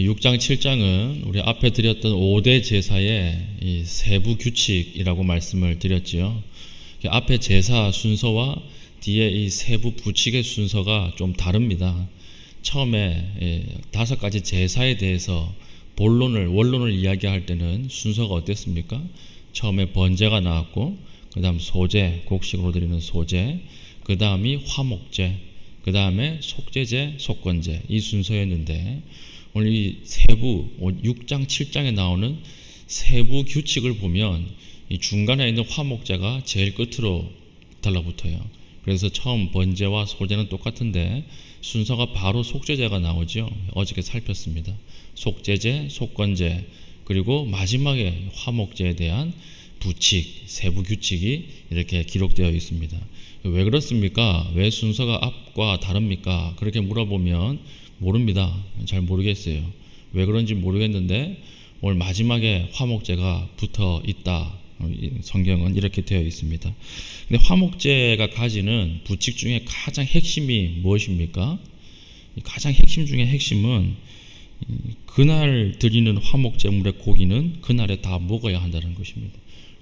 6장 7장은 우리 앞에 드렸던 5대 제사의 이 세부 규칙이라고 말씀을 드렸지요. 앞에 제사 순서와 뒤에 이 세부 부칙의 순서가 좀 다릅니다. 처음에 5가지 제사에 대해서 원론을 이야기할 때는 순서가 어땠습니까? 처음에 번제가 나왔고, 그 다음 소제, 곡식으로 드리는 소제, 그 다음이 화목제, 그 다음에 속죄제, 속건제, 이 순서였는데, 오늘 이 세부 6장 7장에 나오는 세부 규칙을 보면 이 중간에 있는 화목제가 제일 끝으로 달라붙어요. 그래서 처음 번제와 소제는 똑같은데 순서가 바로 속죄제가 나오죠. 어저께 살폈습니다. 속죄제, 속건제, 그리고 마지막에 화목제에 대한 부칙, 세부 규칙이 이렇게 기록되어 있습니다. 왜 그렇습니까? 왜 순서가 앞과 다릅니까? 그렇게 물어보면 모릅니다. 잘 모르겠어요. 왜 그런지 모르겠는데 오늘 마지막에 화목제가 붙어 있다. 성경은 이렇게 되어 있습니다. 근데 화목제가 가지는 부칙 중에 가장 핵심이 무엇입니까? 가장 핵심 중에 핵심은 그날 드리는 화목제물의 고기는 그날에 다 먹어야 한다는 것입니다.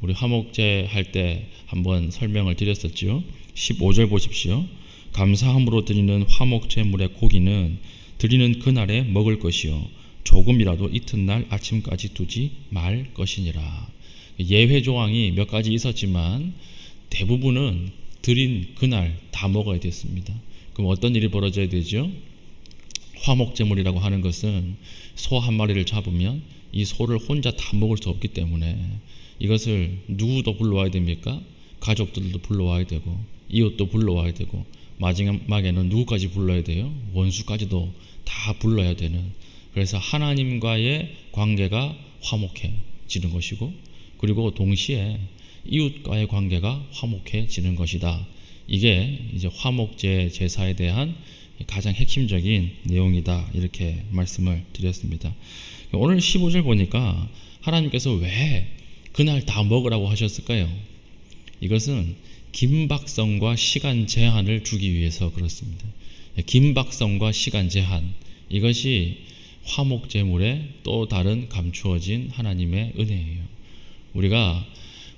우리 화목제 할 때 한번 설명을 드렸었죠. 15절 보십시오. 감사함으로 드리는 화목제물의 고기는 드리는 그날에 먹을 것이요 조금이라도 이튿날 아침까지 두지 말 것이니라. 예외 조항이 몇 가지 있었지만 대부분은 드린 그날 다 먹어야 됐습니다. 그럼 어떤 일이 벌어져야 되죠? 화목제물이라고 하는 것은 소 한 마리를 잡으면 이 소를 혼자 다 먹을 수 없기 때문에 이것을 누구도 불러와야 됩니까? 가족들도 불러와야 되고 이웃도 불러와야 되고 마지막에는 누구까지 불러야 돼요? 원수까지도 다 불러야 되는, 그래서 하나님과의 관계가 화목해지는 것이고 그리고 동시에 이웃과의 관계가 화목해지는 것이다. 이게 이제 화목제 제사에 대한 가장 핵심적인 내용이다. 이렇게 말씀을 드렸습니다. 오늘 15절 보니까 하나님께서 왜 그날 다 먹으라고 하셨을까요? 이것은 긴박성과 시간 제한을 주기 위해서 그렇습니다. 긴박성과 시간 제한, 이것이 화목제물의 또 다른 감추어진 하나님의 은혜예요.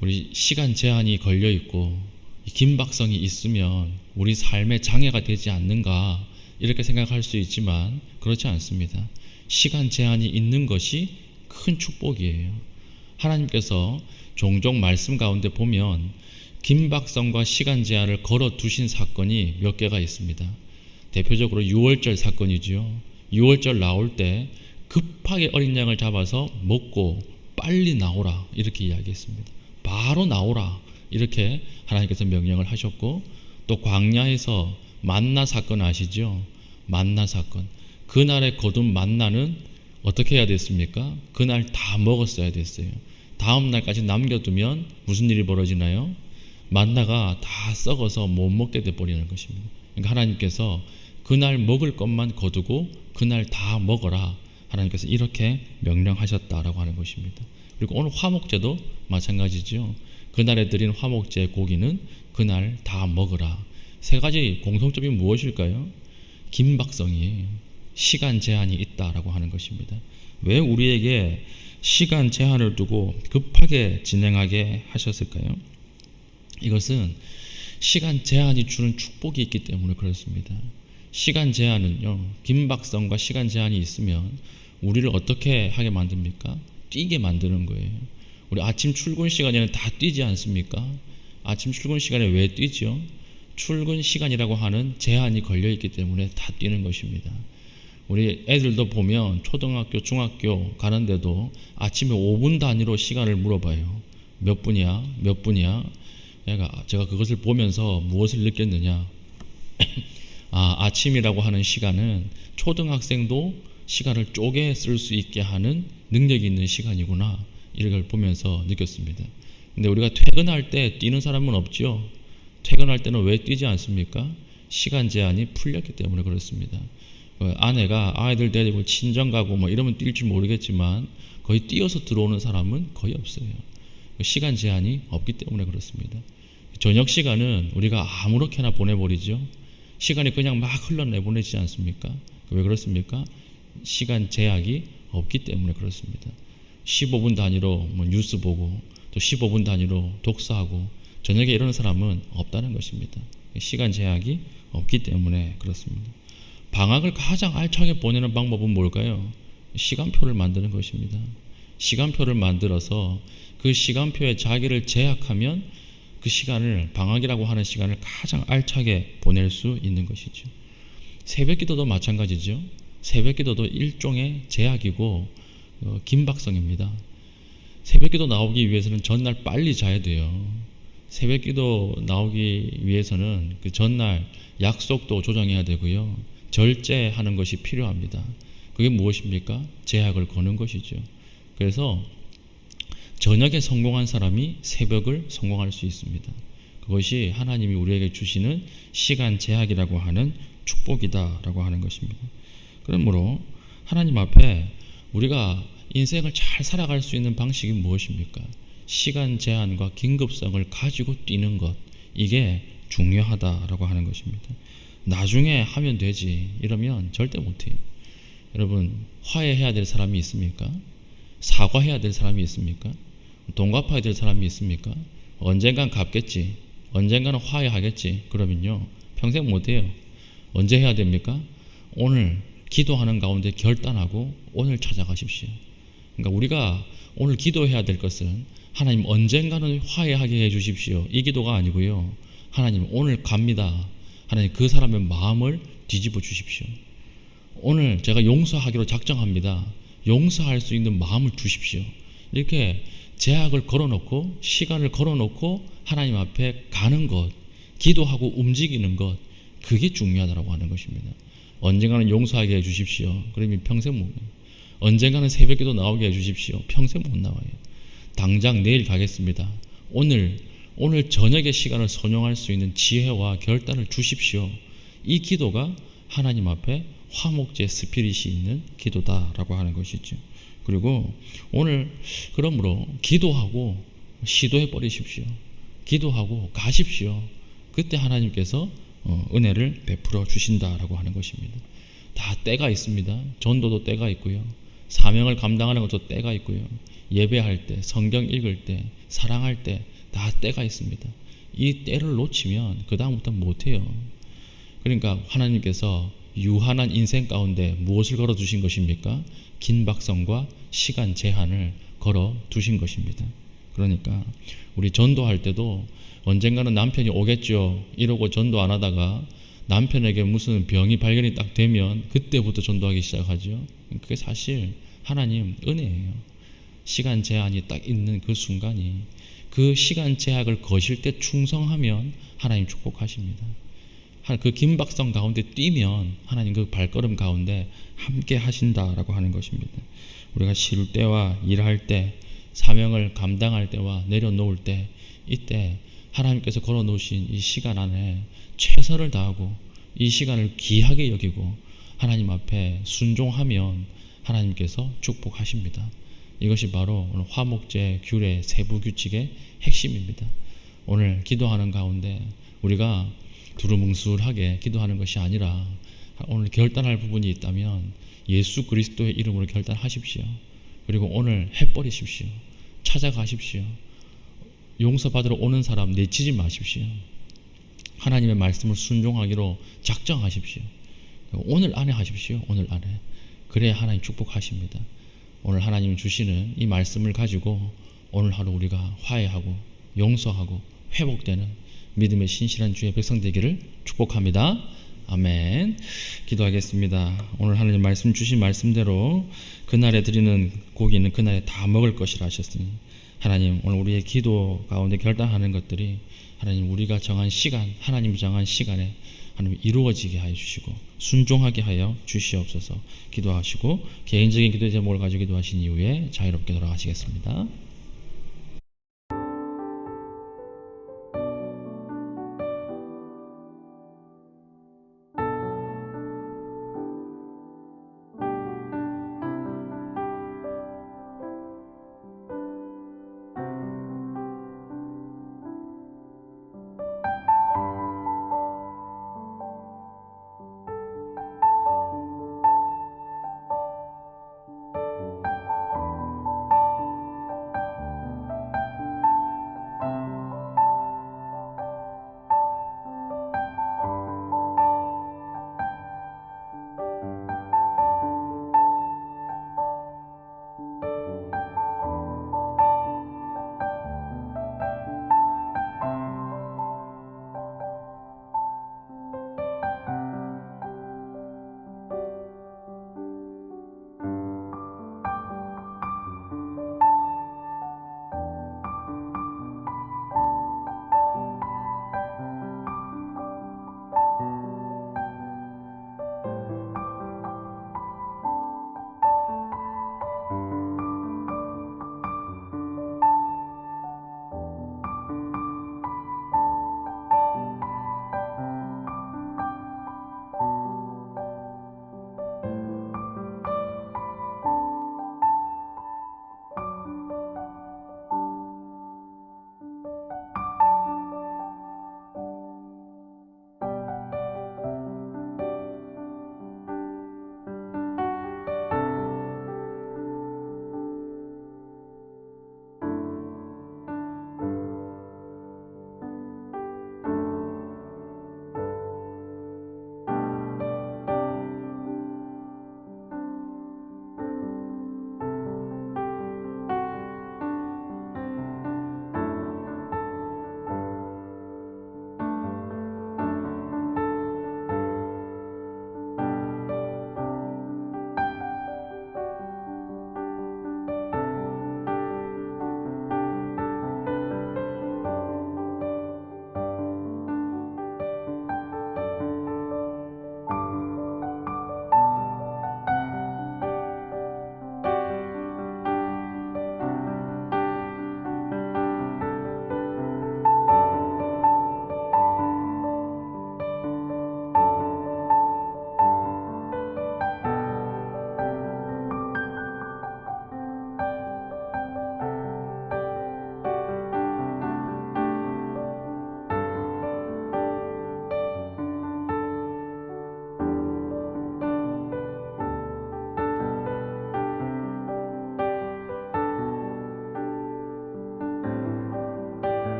우리 시간 제한이 걸려 있고 긴박성이 있으면 우리 삶에 장애가 되지 않는가 이렇게 생각할 수 있지만 그렇지 않습니다. 시간 제한이 있는 것이 큰 축복이에요. 하나님께서 종종 말씀 가운데 보면 긴박성과 시간 제한을 걸어 두신 사건이 몇 개가 있습니다. 대표적으로 유월절 사건이죠. 유월절 나올 때 급하게 어린 양을 잡아서 먹고 빨리 나오라 이렇게 이야기했습니다. 바로 나오라 이렇게 하나님께서 명령을 하셨고, 또 광야에서 만나 사건 아시죠? 만나 사건. 그날에 거둔 만나는 어떻게 해야 됐습니까? 그날 다 먹었어야 됐어요. 다음 날까지 남겨두면 무슨 일이 벌어지나요? 만나가 다 썩어서 못 먹게 돼버리는 것입니다. 그러니까 하나님께서 그날 먹을 것만 거두고 그날 다 먹어라, 하나님께서 이렇게 명령하셨다라고 하는 것입니다. 그리고 오늘 화목제도 마찬가지죠. 그날에 드린 화목제 고기는 그날 다 먹으라. 세 가지 공통점이 무엇일까요? 긴박성이에요. 시간 제한이 있다라고 하는 것입니다. 왜 우리에게 시간 제한을 두고 급하게 진행하게 하셨을까요? 이것은 시간 제한이 주는 축복이 있기 때문에 그렇습니다. 시간 제한은요, 긴박성과 시간 제한이 있으면 우리를 어떻게 하게 만듭니까? 뛰게 만드는 거예요. 우리 아침 출근 시간에는 다 뛰지 않습니까? 아침 출근 시간에 왜 뛰죠? 출근 시간이라고 하는 제한이 걸려있기 때문에 다 뛰는 것입니다. 우리 애들도 보면 초등학교, 중학교 가는데도 아침에 5분 단위로 시간을 물어봐요. 몇 분이야? 몇 분이야? 제가 그것을 보면서 무엇을 느꼈느냐? 아침이라고 하는 시간은 초등학생도 시간을 쪼개 쓸 수 있게 하는 능력이 있는 시간이구나, 이걸 보면서 느꼈습니다. 근데 우리가 퇴근할 때 뛰는 사람은 없죠. 퇴근할 때는 왜 뛰지 않습니까? 시간 제한이 풀렸기 때문에 그렇습니다. 아내가 아이들 데리고 친정 가고 이러면 뛸지 모르겠지만 거의 뛰어서 들어오는 사람은 거의 없어요. 시간 제한이 없기 때문에 그렇습니다. 저녁 시간은 우리가 아무렇게나 보내버리죠. 시간이 그냥 막 흘러내보내지 않습니까? 왜 그렇습니까? 시간 제약이 없기 때문에 그렇습니다. 15분 단위로 뭐 뉴스 보고 또 15분 단위로 독서하고 저녁에 이러는 사람은 없다는 것입니다. 시간 제약이 없기 때문에 그렇습니다. 방학을 가장 알차게 보내는 방법은 뭘까요? 시간표를 만드는 것입니다. 시간표를 만들어서 그 시간표에 자기를 제약하면 그 시간을, 방학이라고 하는 시간을 가장 알차게 보낼 수 있는 것이죠. 새벽기도도 마찬가지죠. 새벽기도도 일종의 제약이고 긴박성입니다. 새벽기도 나오기 위해서는 전날 빨리 자야 돼요. 새벽기도 나오기 위해서는 그 전날 약속도 조정해야 되고요. 절제하는 것이 필요합니다. 그게 무엇입니까? 제약을 거는 것이죠. 그래서 저녁에 성공한 사람이 새벽을 성공할 수 있습니다. 그것이 하나님이 우리에게 주시는 시간 제약이라고 하는 축복이다라고 하는 것입니다. 그러므로 하나님 앞에 우리가 인생을 잘 살아갈 수 있는 방식이 무엇입니까? 시간 제한과 긴급성을 가지고 뛰는 것, 이게 중요하다라고 하는 것입니다. 나중에 하면 되지 이러면 절대 못해요. 여러분, 화해해야 될 사람이 있습니까? 사과해야 될 사람이 있습니까? 돈 갚아야 될 사람이 있습니까? 언젠간 갚겠지, 언젠가는 화해하겠지, 그러면요 평생 못해요. 언제 해야 됩니까? 오늘 기도하는 가운데 결단하고 오늘 찾아가십시오. 그러니까 우리가 오늘 기도해야 될 것은 하나님 언젠가는 화해하게 해주십시오, 이 기도가 아니고요. 하나님 오늘 갑니다. 하나님 그 사람의 마음을 뒤집어 주십시오. 오늘 제가 용서하기로 작정합니다. 용서할 수 있는 마음을 주십시오. 이렇게 제약을 걸어놓고 시간을 걸어놓고 하나님 앞에 가는 것, 기도하고 움직이는 것, 그게 중요하다고 하는 것입니다. 언젠가는 용서하게 해주십시오. 그러면 평생 못 나와요. 언젠가는 새벽기도 나오게 해주십시오. 평생 못 나와요. 당장 내일 가겠습니다. 오늘 저녁의 시간을 선용할 수 있는 지혜와 결단을 주십시오. 이 기도가 하나님 앞에 화목제 스피릿이 있는 기도다라고 하는 것이죠. 그리고 오늘 그러므로 기도하고 시도해 버리십시오. 기도하고 가십시오. 그때 하나님께서 은혜를 베풀어 주신다라고 하는 것입니다. 다 때가 있습니다. 전도도 때가 있고요. 사명을 감당하는 것도 때가 있고요. 예배할 때, 성경 읽을 때, 사랑할 때 다 때가 있습니다. 이 때를 놓치면 그 다음부터 못해요. 그러니까 하나님께서 유한한 인생 가운데 무엇을 걸어 두신 것입니까? 긴박성과 시간 제한을 걸어 두신 것입니다. 그러니까 우리 전도할 때도 언젠가는 남편이 오겠죠 이러고 전도 안 하다가 남편에게 무슨 병이 발견이 딱 되면 그때부터 전도하기 시작하죠. 그게 사실 하나님 은혜예요. 시간 제한이 딱 있는 그 순간이, 그 시간 제약을 거실 때 충성하면 하나님 축복하십니다. 그 긴박성 가운데 뛰면 하나님 그 발걸음 가운데 함께 하신다라고 하는 것입니다. 우리가 쉴 때와 일할 때, 사명을 감당할 때와 내려놓을 때, 이때 하나님께서 걸어놓으신 이 시간 안에 최선을 다하고 이 시간을 귀하게 여기고 하나님 앞에 순종하면 하나님께서 축복하십니다. 이것이 바로 오늘 화목제 규례 세부 규칙의 핵심입니다. 오늘 기도하는 가운데 우리가 두루뭉술하게 기도하는 것이 아니라 오늘 결단할 부분이 있다면 예수 그리스도의 이름으로 결단하십시오. 그리고 오늘 해버리십시오. 찾아가십시오. 용서받으러 오는 사람 내치지 마십시오. 하나님의 말씀을 순종하기로 작정하십시오. 오늘 안에 하십시오. 오늘 안에. 그래야 하나님 축복하십니다. 오늘 하나님 주시는 이 말씀을 가지고 오늘 하루 우리가 화해하고 용서하고 회복되는 믿음의 신실한 주의 백성 되기를 축복합니다. 아멘. 기도하겠습니다. 오늘 하나님 말씀 주신 말씀대로 그날에 드리는 고기는 그날에 다 먹을 것이라 하셨으니 하나님 오늘 우리의 기도 가운데 결단하는 것들이 하나님 우리가 정한 시간, 하나님이 정한 시간에 하나님 이루어지게 하여 주시고 순종하게 하여 주시옵소서. 기도하시고 개인적인 기도의 제목을 가지고 기도하신 이후에 자유롭게 돌아가시겠습니다.